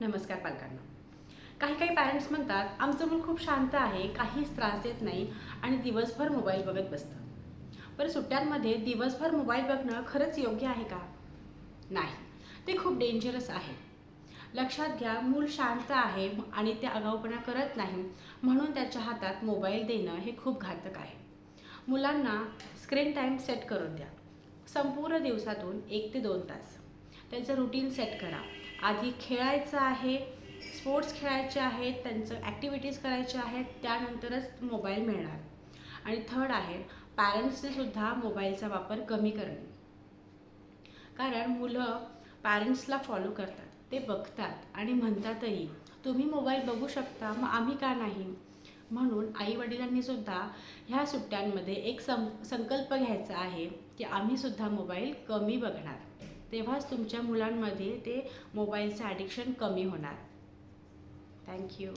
नमस्कार पालकांना. काही काही पॅरेंट्स म्हणतात आमचं मूल खूप शांत आहे, काहीच त्रास देत नाही आणि दिवसभर मोबाईल बघत बसतं. बरं, सुट्ट्यांमध्ये दिवसभर मोबाईल बघणं खरंच योग्य आहे का? नाही, ते खूप डेंजरस आहे. लक्षात घ्या, मूल शांत आहे आणि ते आगाऊपणा करत नाही म्हणून त्याच्या हातात मोबाईल देणं हे खूप घातक आहे. मुलांना स्क्रीन टाईम सेट करून द्या. संपूर्ण दिवसातून 1 ते 2 तास त्यांचं रुटीन सेट करा. आधी खेळायचं आहे, स्पोर्ट्स खेळायचे आहेत, त्यांचं ॲक्टिव्हिटीज करायच्या आहेत, त्यानंतरच मोबाईल मिळणार. आणि थर्ड आहे, पॅरेंट्सने सुद्धा मोबाईलचा वापर कमी करणे. कारण मुलं पॅरेंट्सला फॉलो करतात, ते बघतात आणि म्हणतातही, तुम्ही मोबाईल बघू शकता, मग आम्ही का नाही? म्हणून आईवडिलांनी सुद्धा ह्या सुट्ट्यांमध्ये एक संकल्प घ्यायचा आहे की आम्हीसुद्धा मोबाईल कमी बघणार. तेव्हाच तुमच्या मुलांमध्ये ते मोबाईलचं ॲडिक्शन कमी होणार. थँक्यू.